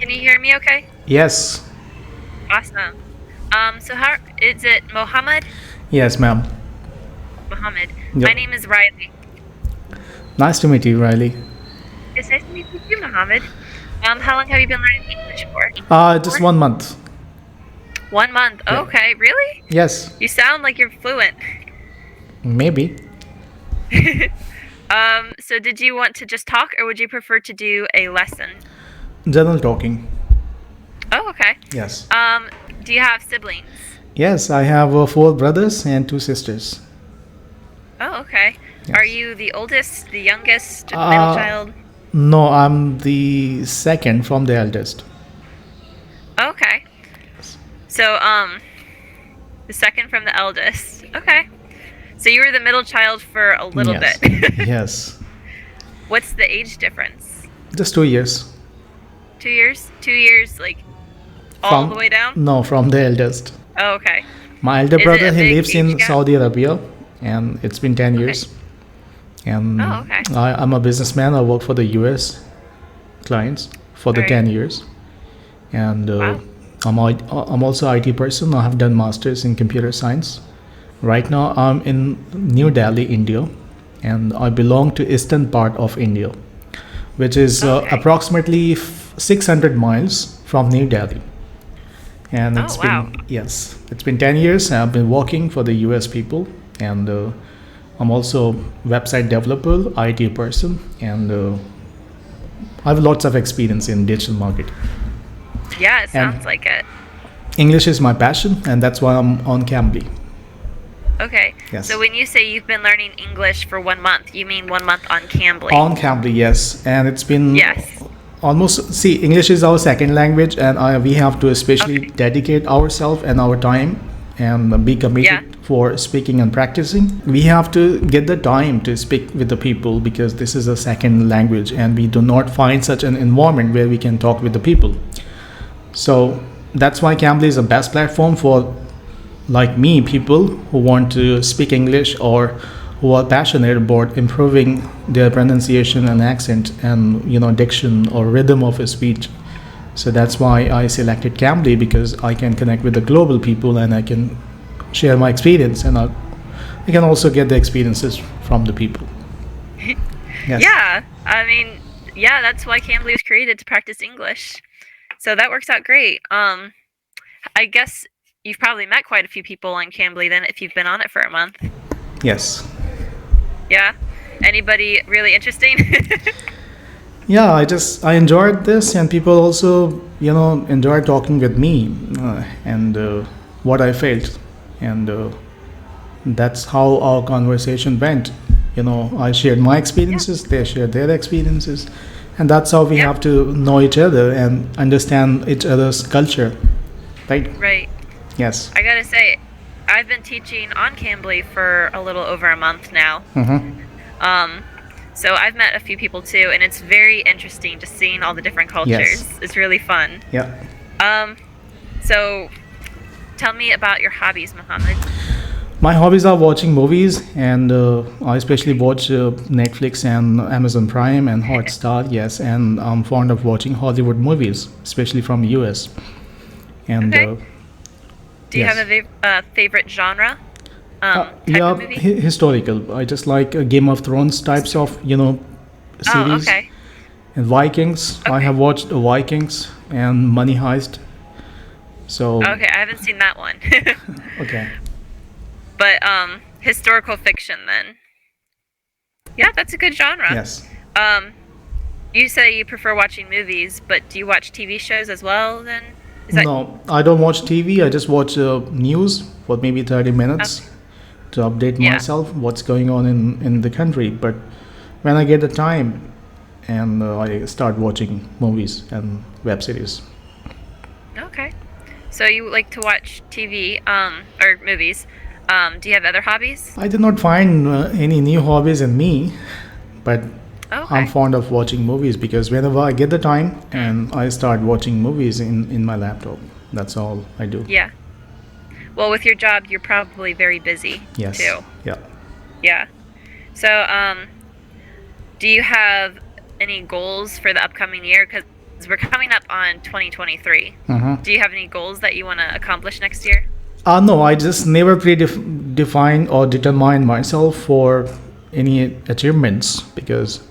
Can you hear me okay? Yes. Awesome. So how is it Mohammed? Yes, ma'am. Mohammed. My Yep. name is Riley. Nice to meet you, Riley. It's nice to meet you too, Mohammed. How long have you been learning English for? Just 1 month. 1 month. Yeah. Okay, really? Yes. You sound like you're fluent. Maybe. So did you want to just talk or would you prefer to do a lesson? General talking. Oh, okay. Yes. Do you have siblings? Yes, I have 4 brothers and 2 sisters. Oh, okay. Yes. Are you the oldest, the youngest, middle Uh, child? No, I'm the second from the eldest. Okay. So, the second from the eldest. Okay. So you were the middle child for a little Yes. bit. Yes. What's the age difference? Just 2 years. 2 years? 2 years, like all the way down? No, from the eldest. Oh, okay. My elder Is it brother, a he big lives age in gap? Saudi Arabia, and it's been 10 Okay. years. And Oh, okay. I'm a businessman. I work for the US clients for the Alright. 10 years. And Wow. I'm also IT person. I have done masters in computer science. Right now I'm in New Delhi, India, and I belong to eastern part of India, which is Okay. approximately 600 miles from New Delhi. And Oh, it's wow. been, yes, it's been 10 years. I've been working for the US people, and I'm also website developer, IT person, and I have lots of experience in digital marketing. Yeah, it And sounds like it. English is my passion, and that's why I'm on Cambly. Okay. Yes. So when you say you've been learning English for 1 month, you mean 1 month on Cambly? On Cambly, yes, and it's been Yes. almost, see, English is our second language, and we have to especially Okay. dedicate ourselves and our time and be committed Yeah. for speaking and practicing. We have to get the time to speak with the people because this is a second language, and we do not find such an environment where we can talk with the people. So that's why Cambly is the best platform for, like me, people who want to speak English or who are passionate about improving their pronunciation and accent and diction or rhythm of a speech. So that's why I selected Cambly, because I can connect with the global people and I can share my experience, and I can also get the experiences from the people. Yes. Yeah. I mean, yeah, that's why Cambly was created, to practice English. So that works out great. I guess you've probably met quite a few people on Cambly then if you've been on it for a month. Yes. Yeah. Anybody really interesting? Yeah, I enjoyed this, and people also enjoyed talking with me, and what I felt, and that's how our conversation went. I shared my experiences, they shared their experiences, and that's how we Yep. have to know each other and understand each other's culture, right? Right. Yes. I gotta say, I've been teaching on Cambly for a little over a month now. Mm-hmm. So I've met a few people too, and it's very interesting just seeing all the different cultures. Yes. It's really fun. Yeah. So tell me about your hobbies, Mohammed. My hobbies are watching movies, and I especially watch Netflix and Amazon Prime and Hotstar. Yes, and I'm fond of watching Hollywood movies, especially from US. And Okay. Do you yes. have a favorite genre? Type yeah, of movie? historical. I just like Game of Thrones types of Oh, series. okay. And Vikings. I Okay. have watched Vikings and Money Heist. So Okay, I haven't seen that one. okay. But historical fiction then. Yeah, that's a good genre. Yes. You say you prefer watching movies, but do you watch TV shows as well then? Is that No, I don't watch TV. I just watch news for maybe 30 minutes to update Yeah. myself what's going on in the country. But when I get the time, and I start watching movies and web series. okay? So you like to watch TV or movies. Do you have other hobbies? I did not find any new hobbies in me, but Okay. I'm fond of watching movies because whenever I get the time, and I start watching movies in my laptop. That's all I do. Yeah. Well, with your job, you're probably very busy Yes. too. Yeah. Yeah. So, do you have any goals for the upcoming year? Because we're coming up on 2023. Mm-hmm. Do you have any goals that you want to accomplish next year? No, I just never define or determine myself for any achievements, because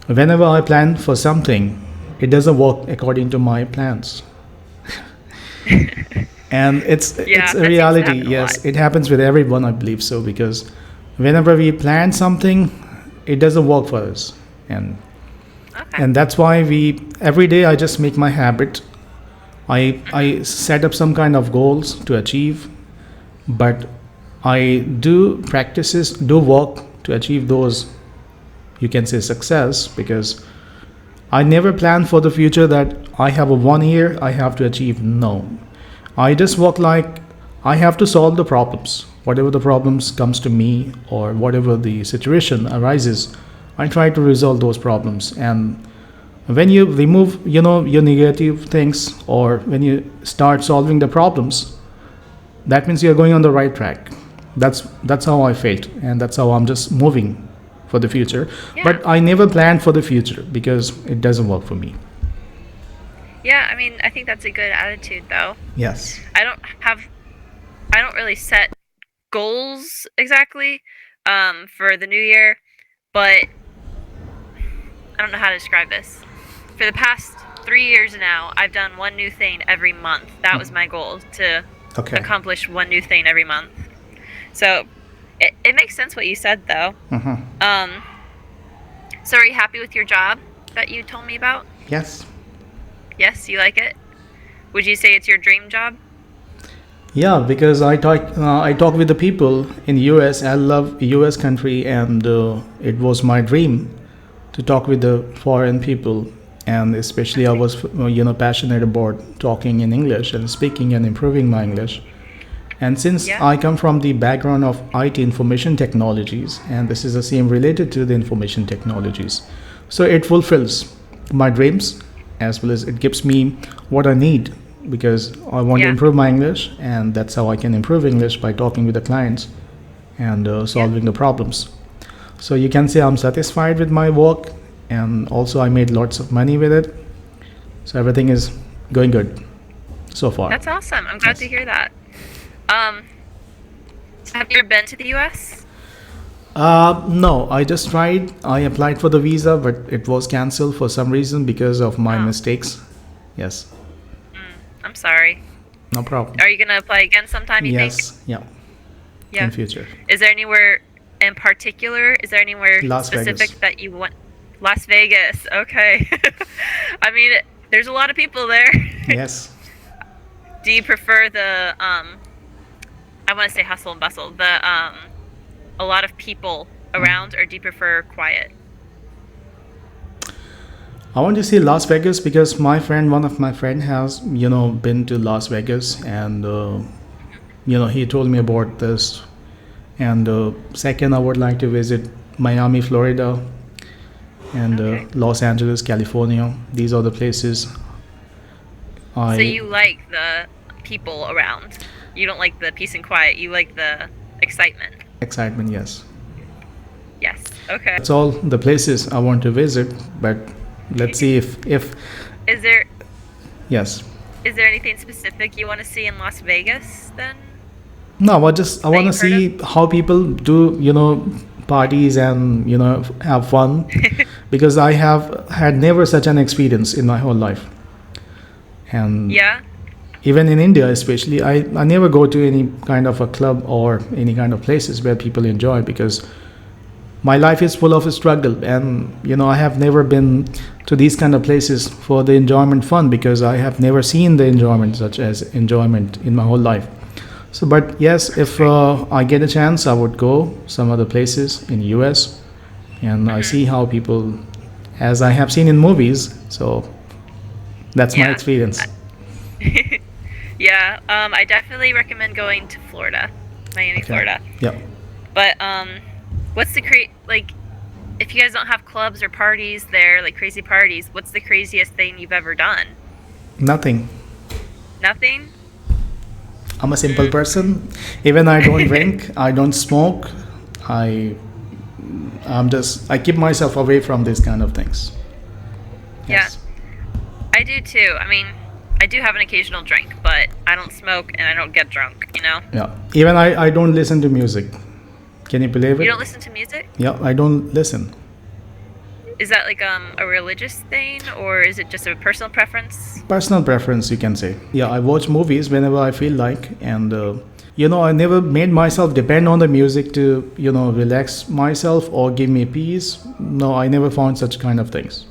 whenever I plan for something, it doesn't work according to my plans. And it's Yeah, a that seems to reality. happen a lot. Yes, it happens with everyone, I believe so, because whenever we plan something, it doesn't work for us. And Okay. and that's why we every day I just make my habit. I set up some kind of goals to achieve, but I do work to achieve those, you can say, success, because I never plan for the future that I have a 1 year I have to achieve. No, I just work like I have to solve the problems. Whatever the problems comes to me, or whatever the situation arises, I try to resolve those problems. And when you remove, your negative things, or when you start solving the problems, that means you're going on the right track. That's how I felt, and that's how I'm just moving for the future. Yeah. But I never planned for the future because it doesn't work for me. Yeah, I mean, I think that's a good attitude, though. Yes. I don't really set goals exactly for the new year, but I don't know how to describe this. For the past 3 years now, I've done one new thing every month. That was my goal, to Okay. accomplish one new thing every month. So it makes sense what you said, though. Mm-hmm. So are you happy with your job that you told me about? Yes. Yes, you like it? Would you say it's your dream job? Yeah, because I talk with the people in US. I love US country, and it was my dream to talk with the foreign people, and especially I was passionate about talking in English and speaking and improving my English. And since Yeah. I come from the background of IT, information technologies, and this is the same related to the information technologies, so it fulfills my dreams, as well as it gives me what I need, because I want to Yeah. improve my English, and that's how I can improve English, by talking with the clients and solving the problems. So you can say I'm satisfied with my work, and also I made lots of money with it. So everything is going good so far. That's awesome. I'm glad to Yes. hear that. Have you ever been to the US? No, I just tried. I applied for the visa, but it was cancelled for some reason because of my Oh. mistakes. Yes, I'm sorry. no problem. Are you going to apply again sometime, you think? Yes, yeah, Yeah. in future. Is there anywhere in particular? Is there anywhere Las specific Vegas. that you want? Las Vegas. Okay. I mean, there's a lot of people there. Yes. Do you prefer the I want to say hustle and bustle, the a lot of people around, or do you prefer quiet? I want to see Las Vegas because one of my friend has, been to Las Vegas, and he told me about this. And second, I would like to visit Miami, Florida, and Okay. Los Angeles, California. These are the places So I you like the people around. You don't like the peace and quiet. You like the excitement. excitement. Yes, Yes. Okay. that's all the places I want to visit. But let's see if Is there yes. is there anything specific you want to see in Las Vegas then? No, I want to you've heard see how people do, parties and have fun, because I have had never such an experience in my whole life. And Yeah. even in India, especially, I never go to any kind of a club or any kind of places where people enjoy, because my life is full of struggle, and I have never been to these kind of places for the enjoyment fun, because I have never seen the enjoyment such as enjoyment in my whole life. So, but yes, if I get a chance, I would go some other places in US, and I see how people, as I have seen in movies. So that's my Yeah. experience. Yeah. I definitely recommend going to Florida, Miami, Okay. Florida. Yeah. But what's the like? If you guys don't have clubs or parties there, like crazy parties, what's the craziest thing you've ever done? Nothing. Nothing. I'm a simple person. Even I don't drink, I don't smoke. I keep myself away from these kind of things. Yes. I do too. I mean, I do have an occasional drink, but I don't smoke and I don't get drunk, you know? Yeah. Even I don't listen to music. Can you believe You it? don't listen to music? Yeah, I don't listen. Is that like a religious thing or is it just a personal preference? Personal preference, you can say. Yeah, I watch movies whenever I feel like, and I never made myself depend on the music to relax myself or give me peace. No, I never found such kind of things.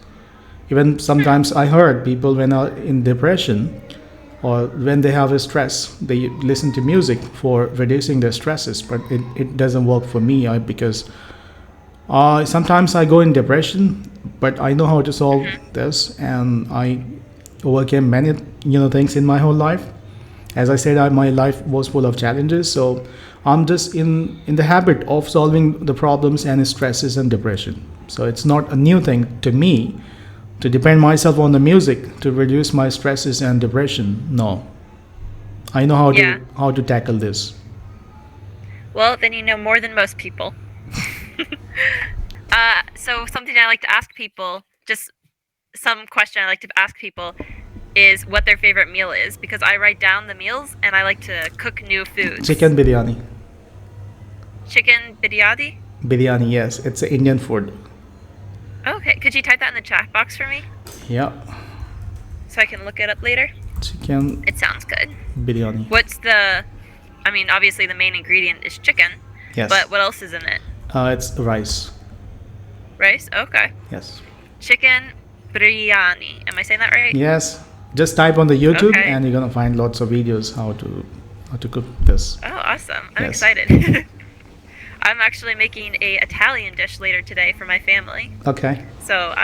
Even sometimes I heard people when are in depression or when they have a stress, they listen to music for reducing their stresses, but it doesn't work for me because sometimes I go in depression, but I know how to solve this, and I overcame many things in my whole life. As I said, my life was full of challenges, so I'm just in the habit of solving the problems and stresses and depression. So it's not a new thing to me to depend myself on the music to reduce my stresses and depression. No, I know Yeah. how to tackle this. Well, then you know more than most people. So something I like to ask people, just some question I like to ask people is what their favorite meal is because I write down the meals and I like to cook new foods. Chicken biryani. Chicken biryani? Biryani, yes, it's an Indian food. Okay, could you type that in the chat box for me Yeah, so I can look it up later? chicken It sounds good. biryani. I mean, obviously the main ingredient is chicken, Yes. but what else is in it? It's rice. Rice? Okay. Yes. Chicken biryani. Am I saying that right? Yes. Just type on the YouTube Okay. and you're gonna find lots of videos how to cook this. Oh, awesome. I'm Yes. excited. I'm actually making a Italian dish later today for my family. Okay. So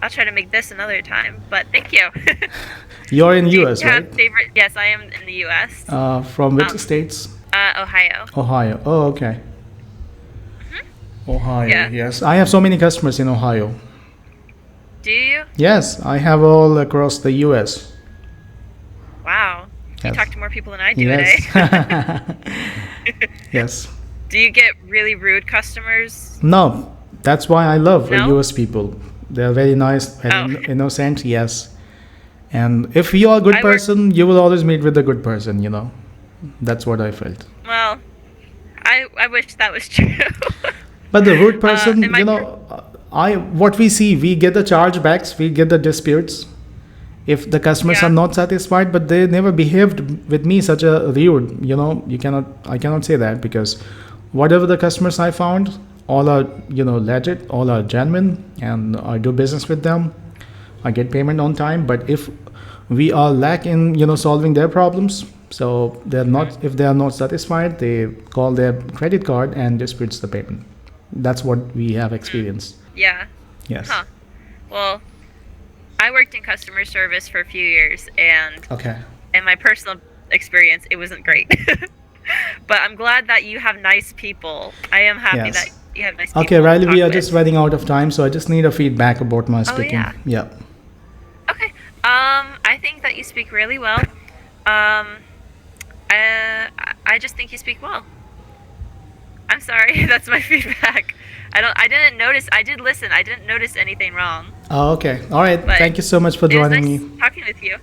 I'll try to make this another time. But thank you. You're in Do you US, have right? favorite? Yes, I am in the U.S. From which Um, states? Ohio. Ohio. Oh, okay. Ohio. Yeah. Yes. I have so many customers in Ohio. Do you? Yes, I have all across the US. Wow. You Yes. talk to more people than I do Yes. today. Yes. Do you get really rude customers? No, that's why I love No? US people. They're very nice, very Oh. innocent. Yes. And if you are a good I work- person, you will always meet with a good person. That's what I felt. Well, I wish that was true. But the rude person, and my- what we see, we get the chargebacks, we get the disputes. If the customers Yeah. are not satisfied, but they never behaved with me such a rude, I cannot say that because whatever the customers I found, all are, legit, all are genuine, and I do business with them. I get payment on time. But if we are lack in, solving their problems, so if they are not satisfied, they call their credit card and disputes the payment. That's what we have experienced. Yeah. Yes. Huh. Well, I worked in customer service for a few years, and Okay. in my personal experience, it wasn't great. But I'm glad that you have nice people. I am happy Yes. that you have nice people. Okay, to Riley, we talk are just with. running out of time, so I just need a feedback about my speaking. yeah. Yeah. Okay. I think that you speak really well. I just think you speak well. I'm sorry, that's my feedback. I didn't notice. I did listen. I didn't notice anything wrong. Oh, okay. All right. But Thank you so much for It was joining nice me. talking with you.